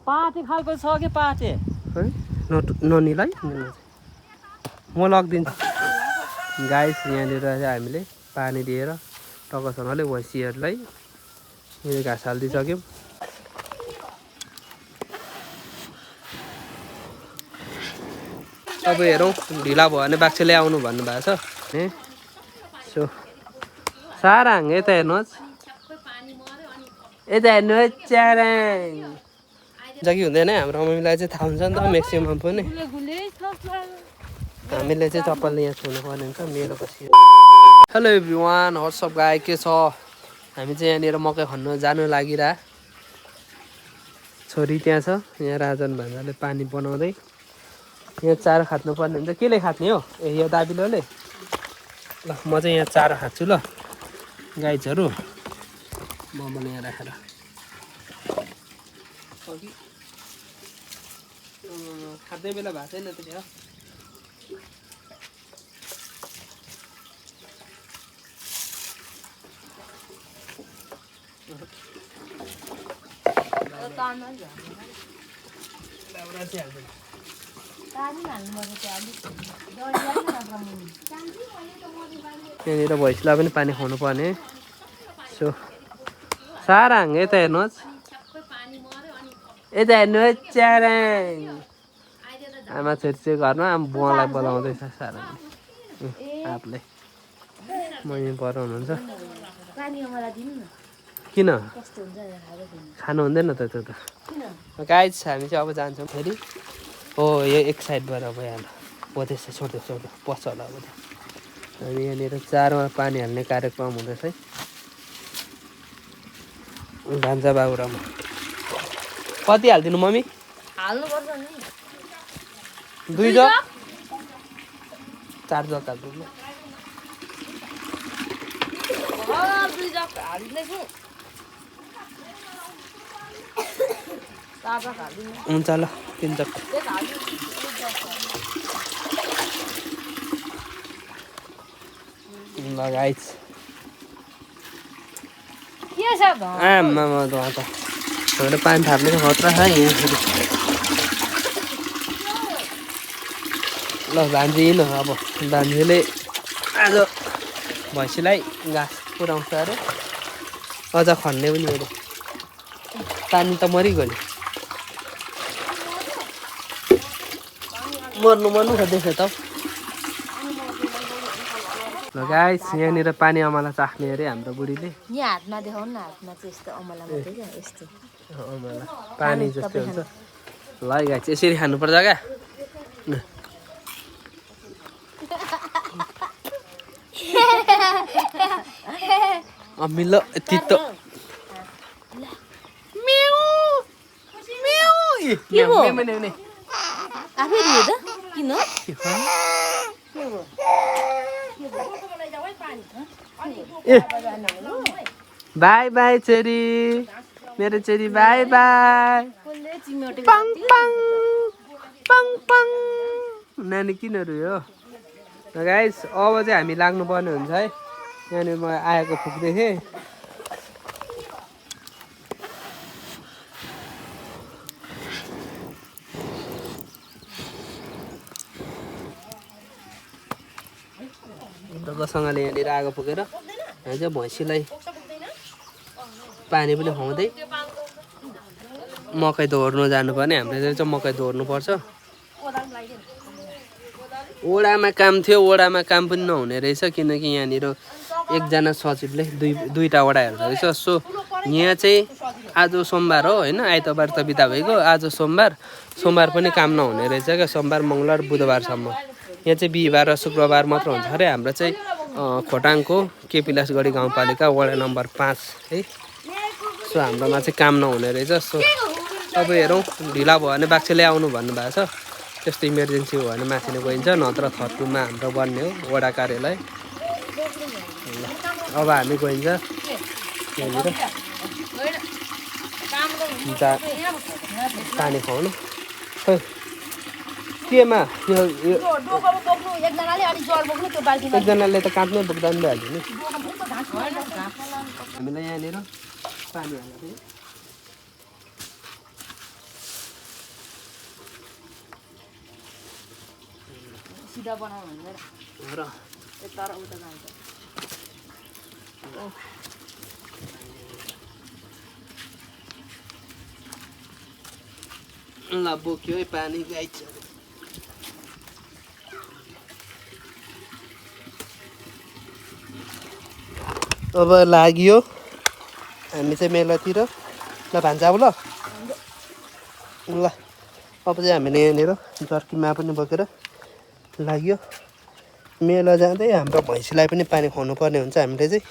पाते खालको छ के पाते है ननीलाई म लगिदिन्छु गाइस यहाँनिर चाहिँ हामीले पानी दिएर टकसँगले भैँसीहरूलाई यहाँ घाँस हालिदिइसक्यौँ अब हेरौँ ढिला भयो भने बाक्सले आउनु भन्नुभएको छ सो साराङ यता हेर्नुहोस् यता हेर्नुहोस् च्याराङ जति हुँदैन हाम्रो मम्मीलाई चाहिँ थाहा हुन्छ नि त म्याक्सिमम पनि हामीले चाहिँ चप्पलले यहाँ छुनु पर्ने हुन्छ मेरो पछि हेलो एभ्रिवान व्हाट्सअप गाई के छ हामी चाहिँ यहाँनिर मकै खन्नु जानु लागिरह छोरी त्यहाँ छ यहाँ राजन भान्जाले पानी बनाउँदै यहाँ चारो खानु पर्ने हुन्छ केले खाने हो ए यो दाबिलोले ल म चाहिँ यहाँ चारो खान्छु ल गाईहरू मोमोले यहाँ राखेर खाँदै बेला भएको छैन त्यहाँ यहाँनिर भैँसीलाई पनि पानी खुवाउनु पर्ने सो साराङ यता हेर्नुहोस् यता हेर्नुहोस् च्याराङ आमा छोरी चाहिँ घरमा आमा बुवालाई बोलाउँदैछ साराङ हातले मम्मी पर हुनुहुन्छ किन खानु हुँदैन त त्यो त गाइस हामी चाहिँ अब जान्छौँ फेरि हो यो एक साइडबाट भइहाल्यो हो त्यसै छोड्यो पस्छ होला अब हामी यहाँनिर चारोमा पानी हाल्ने कार्यक्रम हुँदैछ है भान्जा बाबुरामा कति हालिदिनु मम्मी हाल्नुपर्छ नि 2 जग 4 जग हालिदिनु हुन्छ ल 3 जग ल गाइस के छ त आमा त हाम्रो पानी थाप्ने खतरा छ यहाँ ल भान्जी न अब भान्जीले आज भैँसीलाई घाँस पुऱ्याउँछ अरे अझ खन्ने पनि अरे पानी त मरिगयो नि मर्नु खोज्दैछ त ल गाइस यहाँनिर पानी अमला चाख्ने अरे हाम्रो बुढीले यहाँ हातमा देखाउनु न हातमा चाहिँ यस्तो अमला मात्रै क्या यस्तो अमला पानी जस्तो हुन्छ ल गाइस यसरी खानुपर्छ क्या अमिलो तितो के हो आफै दियो त किन बाई बाई छोरी मेरो छोरी बाई बाई पङ पङ पङ पङ नानी किन रोयो गाइस अब चाहिँ हामी लाग्नुपर्ने हुन्छ है यहाँनिर म आएको फुक्दै थिएँ सँगले यहाँनिर आगो फुकेर हामी चाहिँ भैँसीलाई पानी पनि खुवाउँदै मकै धोर्नु जानुपर्ने हामीले चाहिँ मकै धोर्नुपर्छ ओडामा काम थियो ओडामा काम पनि नहुने रहेछ किनकि यहाँनिर एकजना सचिवले दुईवटा वडा हेर्दो रहेछ सो यहाँ चाहिँ आज सोमबार हो होइन आइतबार त बिदा भइगयो आज सोमबार पनि काम नहुने रहेछ क्या सोमबार मङ्गलबार बुधबारसम्म यहाँ चाहिँ बिहिबार र शुक्रबार मात्र हुन्छ अरे हाम्रो चाहिँ खोटाङको केपिलासगढी गाउँपालिका वडा नम्बर 5 है सो हाम्रोमा चाहिँ काम नहुने रहेछ सो अब हेरौँ ढिला भयो भने बाक्सले आउनु भन्नुभएको छ त्यस्तो इमर्जेन्सी हो भने माथि नै गइन्छ नत्र थर्टुमा हाम्रो बन्ने हो वडा कार्यालय अब हामी गइन्छ त्यहाँनिर पानी खुवाउनु खोइ केमा एकजनाले त काट्नै बोक्दा पनि भइहाल्यो नि हामीलाई यहाँनिर पानी हाल्नु सिधा बनाउनु हुँदैन र यता र उता जान्छ ल बोक्यो है पानी गाई छ अब लाग्यो हामी चाहिँ मेलातिर ल भान्जा ल ल अब चाहिँ हामीले यहाँनिर जर्कीमा पनि बोकेर लाग्यो मेला जाँदै हाम्रो भैँसीलाई पनि पानी खुवाउनु पर्ने हुन्छ हामीले चाहिँ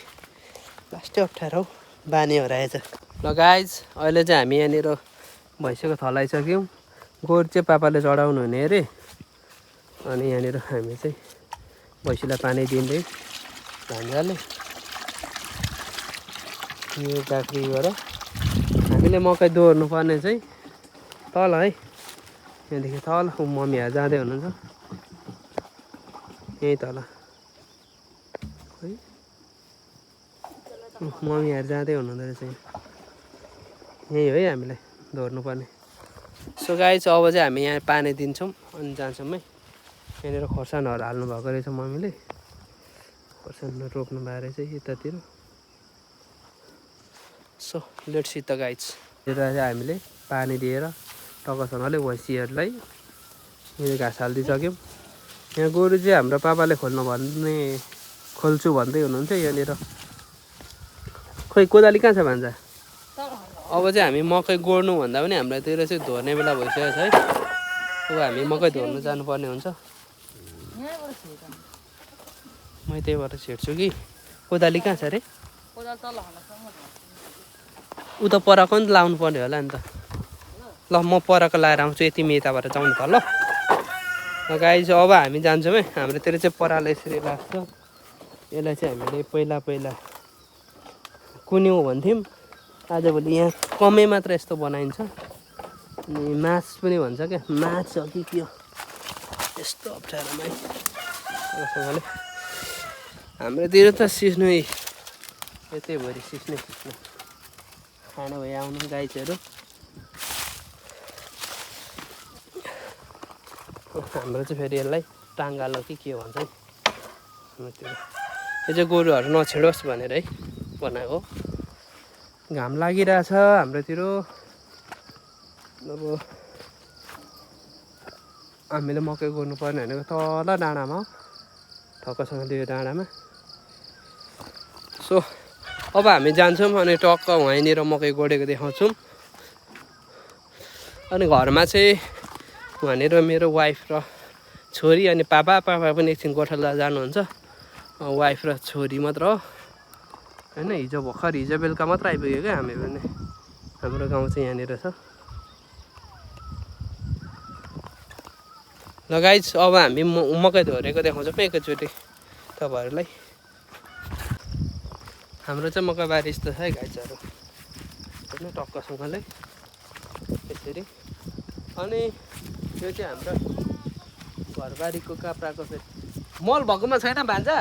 लास्टै अप्ठ्यारो बानी हराएछ ल गाइज अहिले चाहिँ हामी यहाँनिर भैँसीको थलाइसक्यौँ गोरु चाहिँ पापाले चढाउनु हुने अरे अनि यहाँनिर हामी चाहिँ भैँसीलाई पानी दिँदै भान्जाले यो गाग्री गरेर हामीले मकै दोहोर्नु पर्ने चाहिँ तल है यहाँदेखि तल मम्मीहरू जाँदै हुनुहुन्छ यहीँ तल है मम्मीहरू जाँदै हुनुहुँदो रहेछ यहीँ है हामीलाई दोहोर्नु पर्ने सो गाई चाहिँ अब चाहिँ हामी यहाँ पानी दिन्छौँ अनि जान्छौँ है यहाँनिर खोर्सानीहरू हाल्नु भएको रहेछ मम्मीले खोर्सानी रोप्नु भएको रहेछ यतातिर so let's see the guys चाहिँ हामीले पानी दिएर टक्कसँगले भैँसीहरूलाई यहाँ घाँस हालिदिइसक्यौँ यहाँ गोरु चाहिँ हाम्रो पापाले खोल्छु भन्दै हुनुहुन्छ यहाँनिर खोइ कोदाली कहाँ छ भान्जा अब चाहिँ हामी मकै गोड्नु भन्दा पनि हाम्रोतिर चाहिँ धोर्ने बेला भइसकेको छ है अब हामी मकै धोर्नु जानुपर्ने हुन्छ मै त्यहीबाट छिर्छु कि कोदाली कहाँ छ अरे उता परको नि लाउनु पर्ने होला नि त ल म परको लाएर आउँछु यति यताबाट जाउँ त ल गाई चाहिँ अब हामी जान्छौँ है हाम्रोतिर चाहिँ पराले यसरी लाग्छ यसलाई चाहिँ हामीले पहिला कुन्यौँ भन्थ्यौँ आजभोलि यहाँ कमै मात्र यस्तो बनाइन्छ अनि माछ पनि भन्छ क्या माछ हो कि के हो यस्तो अप्ठ्यारोमा है हाम्रोतिर त सिस्नु यतै भरि सिस्ने खाना भयो आउनु गाइजहरू हाम्रो चाहिँ फेरि यसलाई टाङ्गालो कि के भन्छ है हाम्रोतिर यो चाहिँ गोरुहरू नछेडोस् भनेर है बनाएको घाम लागिरहेछ हाम्रोतिर अब हामीले मकै गर्नु पर्ने भनेको तल डाँडामा ठक्कसँग त्यो डाँडामा सो अब हामी जान्छौँ अनि टक्क वहीँनिर मकै गोडेको देखाउँछौँ अनि घरमा चाहिँ वहाँनिर मेरो वाइफ र छोरी अनि पापा पनि एकछिन गोठाला जानुहुन्छ वाइफ र छोरी मात्र हो होइन हिजो बेलुका मात्र आइपुग्यो क्या हामी पनि हाम्रो गाउँ चाहिँ यहाँनिर छ ल गाइज अब हामी मकै धोरेको देखाउँछौँ एकैचोटि तपाईँहरूलाई हाम्रो चाहिँ मकै बारी यस्तो छ है गाइजहरू होइन टक्कसँगले यसरी अनि यो चाहिँ हाम्रो घरबारीको काप्राको फेरि मल भएकोमा छैन भान्जा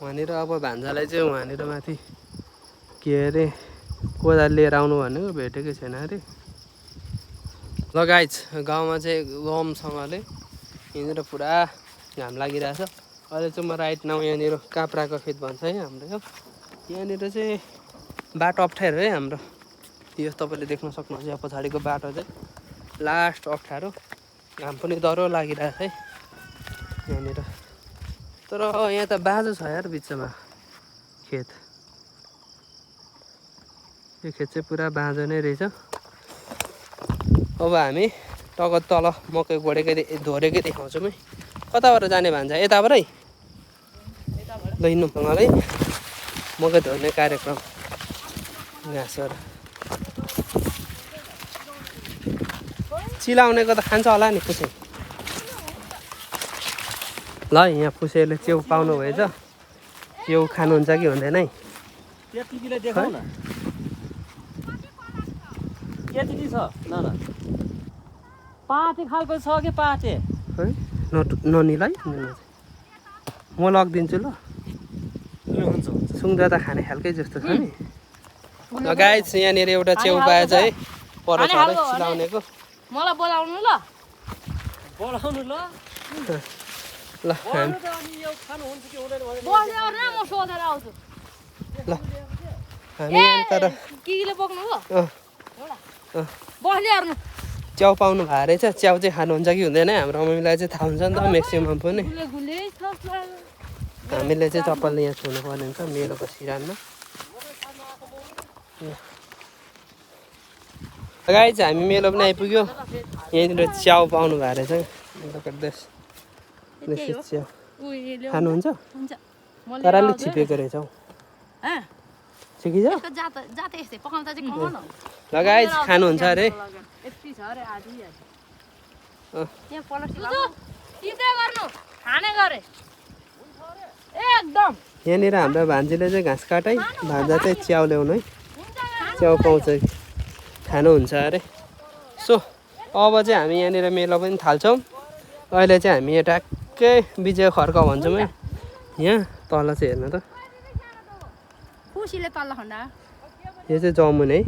वहाँनिर अब भान्जालाई चाहिँ वहाँनिर माथि के अरे कोदाली लिएर आउनु भनेको भेटेकै छैन अरे ल गाइज गाउँमा चाहिँ गमसँगले यहाँनिर पुरा घाम लागिरहेछ अहिले चाहिँ म राइट नाउ यहाँनिर काप्राको खेत भन्छ है हाम्रो यहाँनिर चाहिँ बाटो अप्ठ्यारो है हाम्रो यो तपाईँले देख्न सक्नुहुन्छ यहाँ पछाडिको बाटो चाहिँ लास्ट अप्ठ्यारो घाम पनि डह्रो लागिरहेछ है यहाँनिर तर यहाँ त बाँझो छ यार बिचमा खेत यो खेत चाहिँ पुरा बाँझो नै रहेछ अब हामी टक्क तल मकै गोडेकै धोरेकै देखाउँछौँ है कताबाट जाने भान्जा यताबाटै ल हिँड्नुसँगै मकै धोर्ने कार्यक्रम घाँसहरू चिलाउनेको त खान्छ होला नि पुसे ल यहाँ पुसेले च्याउ पाउनु भएछ च्याउ खानुहुन्छ कि हुँदैन है त्यतिले देखाउ न त्यति छ न पाते खालको छ कि पाते है ननीलाई म लगिदिन्छु ल सुँगुर त खाने खालकै जस्तो छ नि गाइस यहाँनिर एउटा च्याउ पाएछ है पर अनि छ हाल्नु अरे हो भने? सिलाउनेको मलाई बोलाउनु ल बोलाउनु ल ल हामी त अनि यो खानुहुन्छ कि हुँदैन भनेर बस्ने और न म सोधेर आउँछु ल हामी यहाँ तर किले बोक्नु हो अँ, एउटा अँ। बस्ने अर्नु च्याउ पाउनु भएको रहेछ च्याउ चाहिँ खानुहुन्छ कि हुँदैन हाम्रो मम्मीलाई चाहिँ थाहा हुन्छ नि त म्याक्सिमम् पनि गुले गुले हामीले चाहिँ चप्पल यहाँ छुनु पर्ने हुन्छ मेलोको सिरानमा गाइज हामी मेलो पनि आइपुग्यो यहीँनिर च्याउ पाउनु भएको रहेछ च्याउ खानुहुन्छ हुन्छ तर अलिक छिपेको रहेछ हौ छिकिन्छ जाते यस्तै पकाउँदा चाहिँ कमाउन ल गाइज खानुहुन्छ अरे यति छ अरे आधी अँ। यहाँ पलस्टिक चिन्ता गर्नु खाने गरे एकदम यहाँनिर हाम्रो भान्जीले चाहिँ घाँस काटै भान्जा चाहिँ च्याउ ल्याउनु है च्याउ पाउँछ खानुहुन्छ अरे सो अब चाहिँ हामी यहाँनिर मेलो पनि थाल्छौँ अहिले चाहिँ हामी यहाँ ट्याक्कै विजय खर्क भन्छौँ है यहाँ तल चाहिँ हेर्नु त खुसीले तल्लो खण्ड यो चाहिँ जमुन है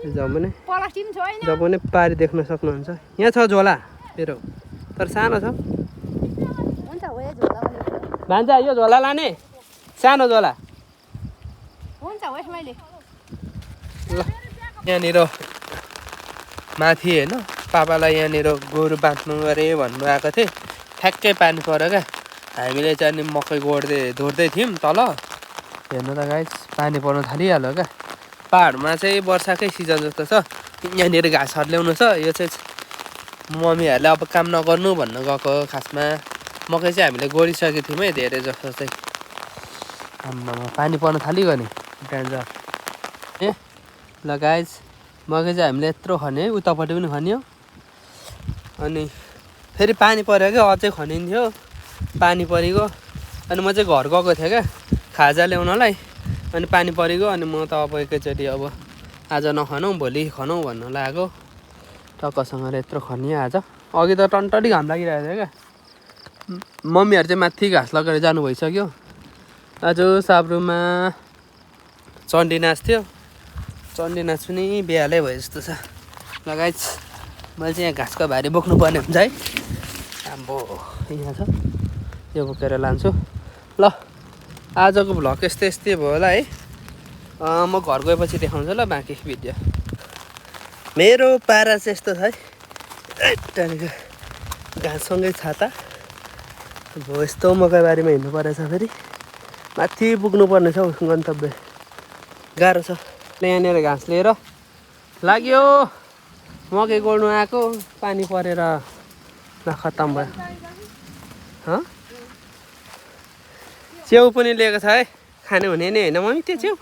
यो जमुन है पलस्टिक पनि छैन जमुनै पारी देख्न सक्नुहुन्छ यहाँ छ झोला मेरो तर सानो छ हुन्छ हो यो झोला पनि भान्जा यो झोला लाने सानो झोला हुन्छ होस् मैले ल यहाँनिर माथि होइन पापालाई यहाँनिर गोरु बाँध्नु अरे भन्नु आएको थिएँ ठ्याक्कै पानी पऱ्यो क्या हामीले चाहिँ अनि मकै धोर्दै थियौँ तल हेर्नु त गाइस पानी पर्नु थालिहाल्यो क्या पाहाडमा चाहिँ वर्षाकै सिजन जस्तो छ यहाँनिर घाँसहरू ल्याउनु छ यो चाहिँ मम्मीहरूले अब काम नगर्नु भन्नु गएको खासमा मकै चाहिँ हामीले गोडिसकेको थियौँ है धेरै जस्तो चाहिँ आम्मामा पानी पर्नु थालिगयो नि डेन्जर ए ल गाइस मकै चाहिँ हामीले यत्रो खन्यो है उतापट्टि पनि खन्यो अनि फेरि पानी पऱ्यो क्या अझै खनिन्थ्यो पानी परिगयो अनि म चाहिँ घर गएको थिएँ क्या खाजा ल्याउनलाई अनि पानी परिगयो अनि म त अब एकैचोटि अब आज नखनाउँ भोलि खनाउँ भन्नु लागेको टक्कसँगले यत्रो खनियो आज अघि त टन्टली घाम लागिरहेको थियो क्या मम्मीहरू चाहिँ माथि घाँस लगेर जानु भइसक्यो आज साब्रुमा चण्डी नाच थियो चण्डी नाच पनि बिहालै भयो जस्तो छ लगाइज मैले चाहिँ यहाँ घाँसको भारी बोक्नु पर्ने हुन्छ है आम्बो यहाँ छ यो बोकेर लान्छु ल आजको भ्लग यस्तै भयो होला है म घर गएपछि देखाउँछु ल बाँकी भिडियो मेरो पारा चाहिँ यस्तो छ है त्यहाँदेखि घाँससँगै छाता अब यस्तो मकैबारीमा हिँड्नु परेछ फेरि माथि पुग्नुपर्ने छ हौ गन्तव्य गाह्रो छ यहाँनिर घाँस लिएर लाग्यो मकै गोड्नु आएको पानी परेर खत्तम भयो च्याउ पनि लिएको छ है खाने हुने नै होइन मम्मी त्यो च्याउ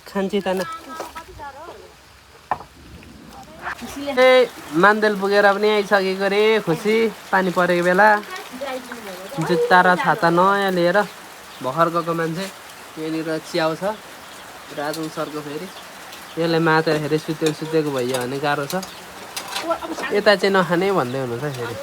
खान्छ त न ए मान्दल पुगेर पनि आइसकेको रे खुसी पानी परेको बेला जुत्ता र छाता नयाँ लिएर भर्खर गएको मान्छे यहाँनिर च्याउ छ राजुङ सरको फेरि यसलाई मातेर फेरि सुतेको भइयो भने गाह्रो छ यता चाहिँ नखाने भन्दै हुनुहुन्छ फेरि